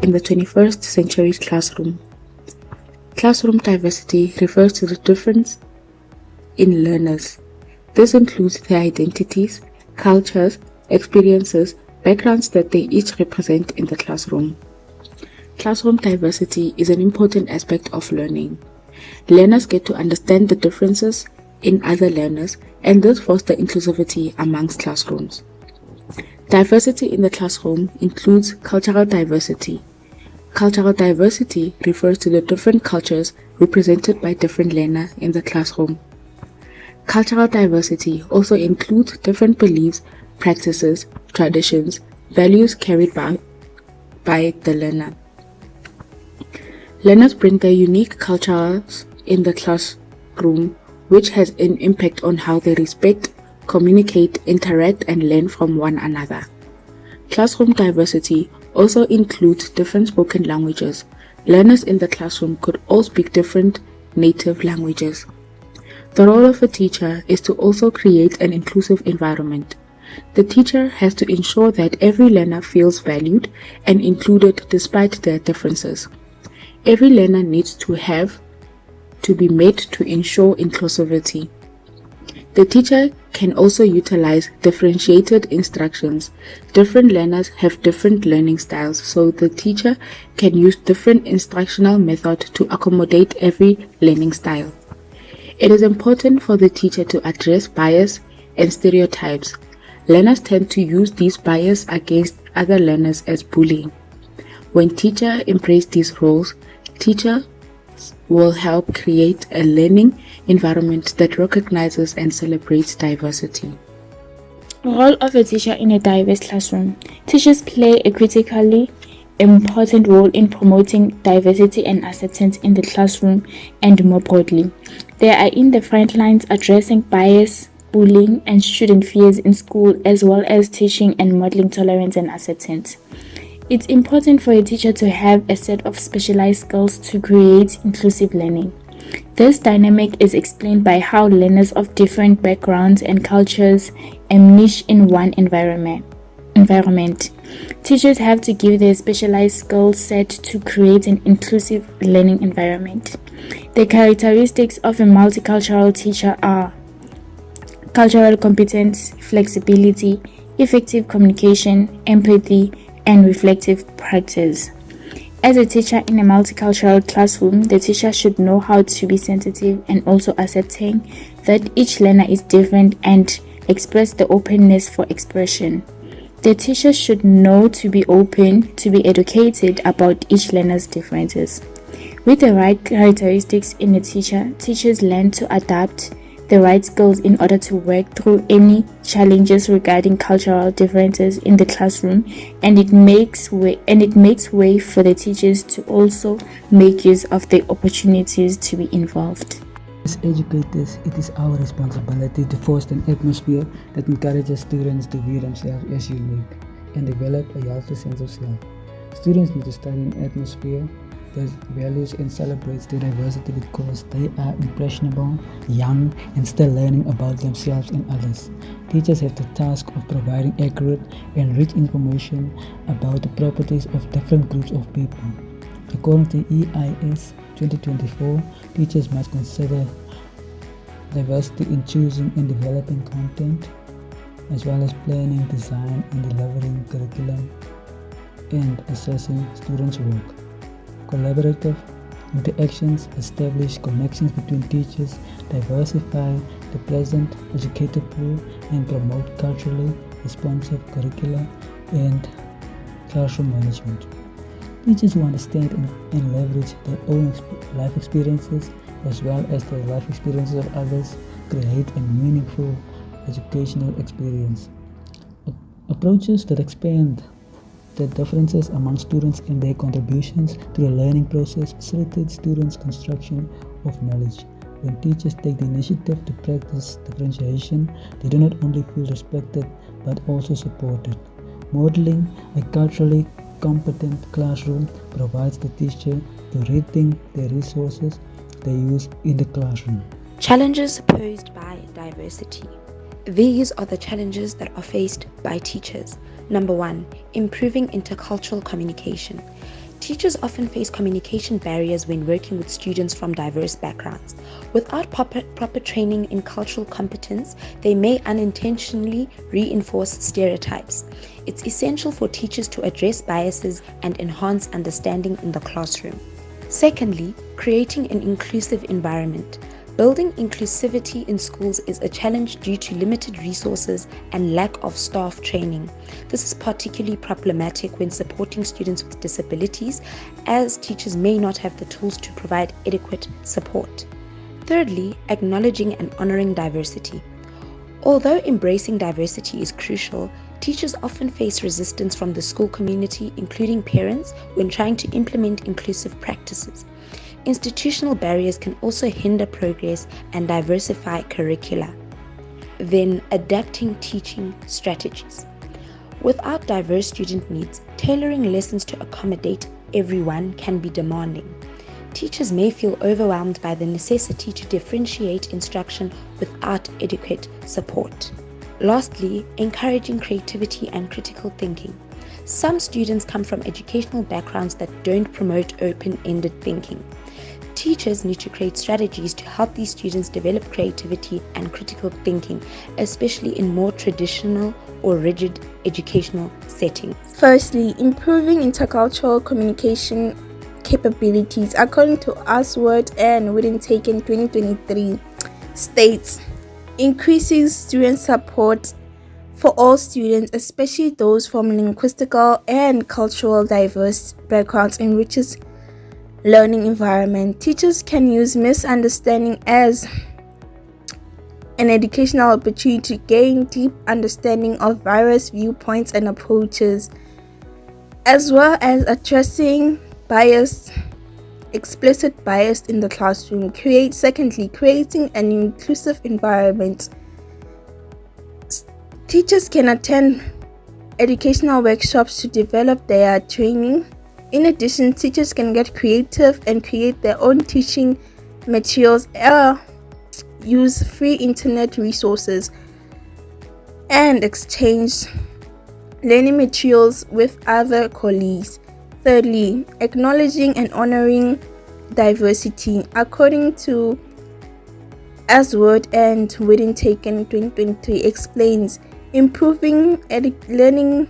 in the 21st century classroom. Classroom diversity refers to the difference in learners. This includes their identities, cultures, experiences, backgrounds that they each represent in the classroom. Classroom diversity is an important aspect of learning. Learners get to understand the differences in other learners, and this fosters inclusivity amongst classrooms. Diversity in the classroom includes cultural diversity. Cultural diversity refers to the different cultures represented by different learners in the classroom. Cultural diversity also includes different beliefs, practices, traditions, values carried by the learner. Learners bring their unique cultures in the classroom, which has an impact on how they respect, communicate, interact, and learn from one another. Classroom diversity also includes different spoken languages. Learners in the classroom could all speak different native languages. The role of a teacher is to also create an inclusive environment. The teacher has to ensure that every learner feels valued and included despite their differences. Every learner needs to be made to ensure inclusivity. The teacher can also utilize differentiated instructions. Different learners have different learning styles, so the teacher can use different instructional methods to accommodate every learning style. It is important for the teacher to address bias and stereotypes. Learners tend to use these biases against other learners as bullying. When teachers embrace these roles, teachers will help create a learning environment that recognizes and celebrates diversity. Role of a teacher in a diverse classroom. Teachers play a critically important role in promoting diversity and acceptance in the classroom and more broadly. They are in the front lines addressing bias, bullying, and student fears in school, as well as teaching and modeling tolerance and acceptance. It's important for a teacher to have a set of specialized skills to create inclusive learning. This dynamic is explained by how learners of different backgrounds and cultures enmesh in one environment. Teachers have to give their specialized skill set to create an inclusive learning environment. The characteristics of a multicultural teacher are cultural competence, flexibility, effective communication, empathy, and reflective practice. As a teacher in a multicultural classroom, the teacher should know how to be sensitive and also accepting that each learner is different and express the openness for expression. The teacher should know to be open, to be educated about each learner's differences. With the right characteristics in a teacher, teachers learn to adapt the right skills in order to work through any challenges regarding cultural differences in the classroom, and it makes way for the teachers to also make use of the opportunities to be involved. As educators, it is our responsibility to foster an atmosphere that encourages students to view themselves as unique and develop a healthy sense of self. Students need to study an atmosphere that values and celebrates their diversity because they are impressionable, young, and still learning about themselves and others. Teachers have the task of providing accurate and rich information about the properties of different groups of people. According to EIS 2024, teachers must consider diversity in choosing and developing content, as well as planning, design, and delivering curriculum, and assessing students' work. Collaborative interactions establish connections between teachers, diversify the present educator pool, and promote culturally responsive curricula and classroom management. Teachers who understand and leverage their own life experiences as well as the life experiences of others create a meaningful educational experience. Approaches that expand the differences among students and their contributions to the learning process facilitate students' construction of knowledge. When teachers take the initiative to practice differentiation, they do not only feel respected but also supported. Modeling a culturally competent classroom provides the teacher to rethink the resources they use in the classroom. Challenges posed by diversity. These are the challenges that are faced by teachers. Number 1, improving intercultural communication. Teachers often face communication barriers when working with students from diverse backgrounds. Without proper training in cultural competence, they may unintentionally reinforce stereotypes. It's essential for teachers to address biases and enhance understanding in the classroom. Secondly, creating an inclusive environment. Building inclusivity in schools is a challenge due to limited resources and lack of staff training. This is particularly problematic when supporting students with disabilities, as teachers may not have the tools to provide adequate support. Thirdly, acknowledging and honoring diversity. Although embracing diversity is crucial, teachers often face resistance from the school community, including parents, when trying to implement inclusive practices. Institutional barriers can also hinder progress and diversify curricula. Then, adapting teaching strategies. Without diverse student needs, tailoring lessons to accommodate everyone can be demanding. Teachers may feel overwhelmed by the necessity to differentiate instruction without adequate support. Lastly, encouraging creativity and critical thinking. Some students come from educational backgrounds that don't promote open-ended thinking. Teachers need to create strategies to help these students develop creativity and critical thinking, especially in more traditional or rigid educational settings. Firstly, improving intercultural communication capabilities. According to Asword and Wooden-Taken 2023 states, increases student support for all students, especially those from linguistical and cultural diverse backgrounds, enriches learning environment. Teachers can use misunderstanding as an educational opportunity to gain deep understanding of various viewpoints and approaches, as well as addressing explicit bias in the classroom. Secondly, creating an inclusive environment. Teachers can attend educational workshops to develop their training. In addition, teachers can get creative and create their own teaching materials, use free internet resources, and exchange learning materials with other colleagues. Thirdly, acknowledging and honoring diversity. According to Asword and Wooden-Taken 2023 explains, improving learning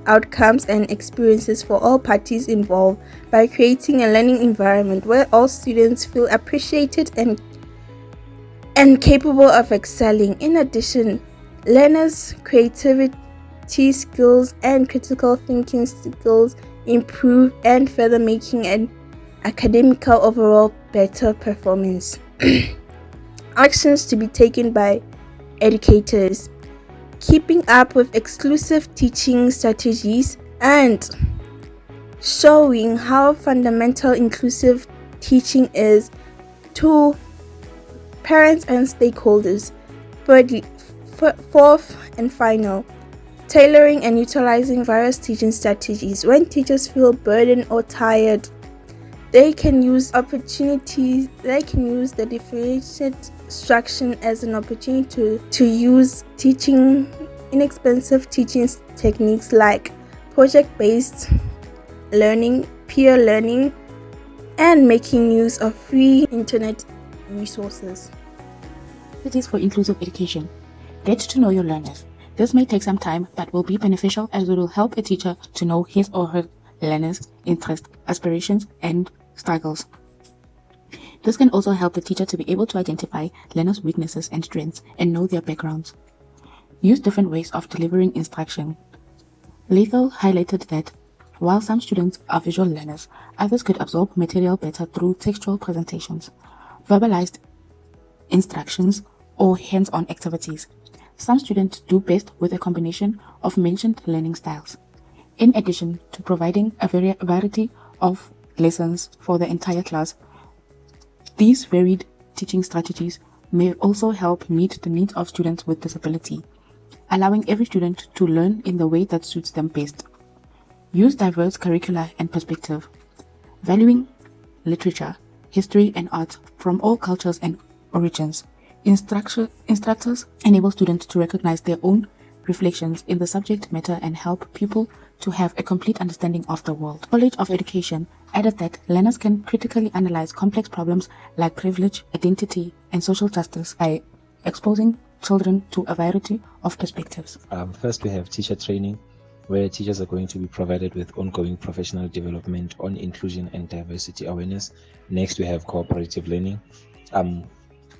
outcomes and experiences for all parties involved by creating a learning environment where all students feel appreciated and capable of excelling. In addition, learners' creativity skills and critical thinking skills improve, and further making an academical overall better performance. Actions to be taken by educators. Keeping up with exclusive teaching strategies and showing how fundamental inclusive teaching is to parents and stakeholders. Fourth and final, tailoring and utilizing various teaching strategies. When teachers feel burdened or tired, they can use the differentiated instruction as an opportunity to use inexpensive teaching techniques like project-based learning, peer learning, and making use of free internet resources. Strategies for inclusive education. Get to know your learners. This may take some time, but will be beneficial as it will help a teacher to know his or her learners' interests, aspirations, and struggles. This can also help the teacher to be able to identify learners' weaknesses and strengths and know their backgrounds. Use different ways of delivering instruction. Lethal highlighted that while some students are visual learners, others could absorb material better through textual presentations, verbalized instructions, or hands-on activities. Some students do best with a combination of mentioned learning styles. In addition to providing a variety of lessons for the entire class, these varied teaching strategies may also help meet the needs of students with disability, allowing every student to learn in the way that suits them best. Use diverse curricula and perspective, valuing literature, history, and art from all cultures and origins. Instructors enable students to recognize their own reflections in the subject matter and help pupils to have a complete understanding of the world. College of Education added that learners can critically analyze complex problems like privilege, identity, and social justice by exposing children to a variety of perspectives. First, we have teacher training, where teachers are going to be provided with ongoing professional development on inclusion and diversity awareness. Next, we have cooperative learning,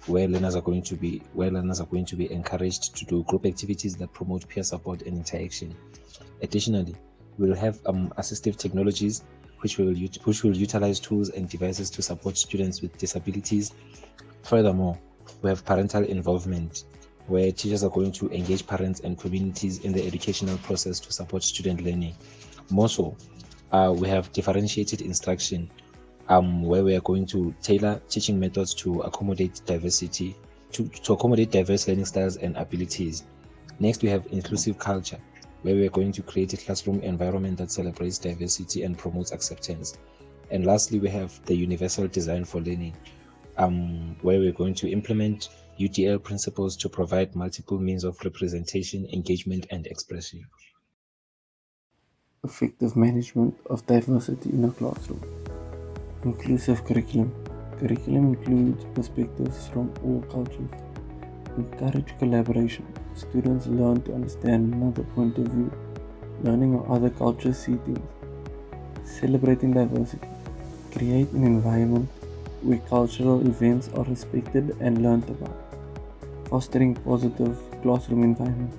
where learners are going to be encouraged to do group activities that promote peer support and interaction. Additionally, we will have assistive technologies, which will utilize tools and devices to support students with disabilities. Furthermore, we have parental involvement, where teachers are going to engage parents and communities in the educational process to support student learning. More so, we have differentiated instruction, where we are going to tailor teaching methods to accommodate diversity, to accommodate diverse learning styles and abilities. Next, we have inclusive culture, where we are going to create a classroom environment that celebrates diversity and promotes acceptance. And lastly, we have the universal design for learning, where we're going to implement UTL principles to provide multiple means of representation, engagement, and expression. Effective management of diversity in a classroom. Inclusive curriculum. Curriculum includes perspectives from all cultures. Encourage collaboration. Students learn to understand another point of view, learning how other cultures see things. Celebrating diversity. Create an environment where cultural events are respected and learned about. Fostering positive classroom environment.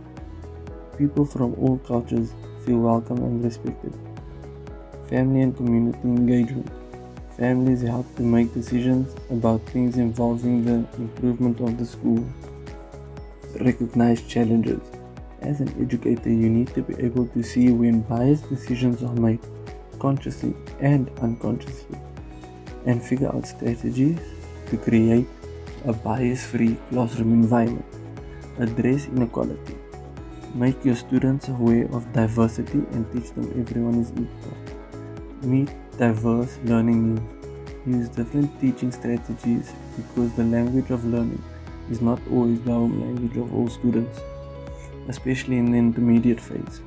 People from all cultures feel welcome and respected. Family and community engagement. Families help to make decisions about things involving the improvement of the school. Recognize challenges. As an educator, you need to be able to see when biased decisions are made, consciously and unconsciously, and figure out strategies to create a bias-free classroom environment. Address inequality. Make your students aware of diversity and teach them everyone is equal. Meet diverse learning needs. Use different teaching strategies because the language of learning is not always the home language of all students, especially in the intermediate phase.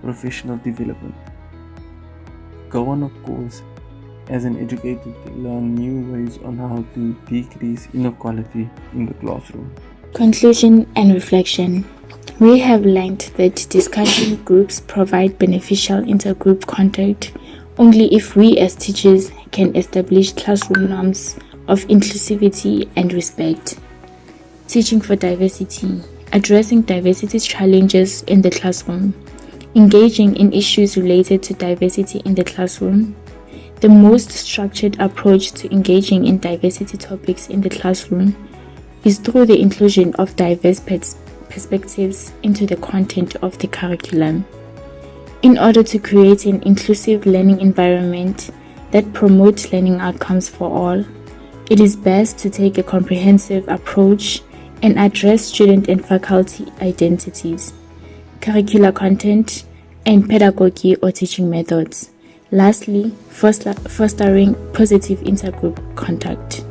Professional development. Go on a course as an educator to learn new ways on how to decrease inequality in the classroom. Conclusion and reflection. We have learned that discussion groups provide beneficial intergroup contact only if we as teachers can establish classroom norms of inclusivity and respect. Teaching for diversity. Addressing diversity challenges in the classroom. Engaging in issues related to diversity in the classroom. The most structured approach to engaging in diversity topics in the classroom is through the inclusion of diverse perspectives into the content of the curriculum. In order to create an inclusive learning environment that promotes learning outcomes for all, it is best to take a comprehensive approach and address student and faculty identities, curricular content, and pedagogy or teaching methods. Lastly, fostering positive intergroup contact.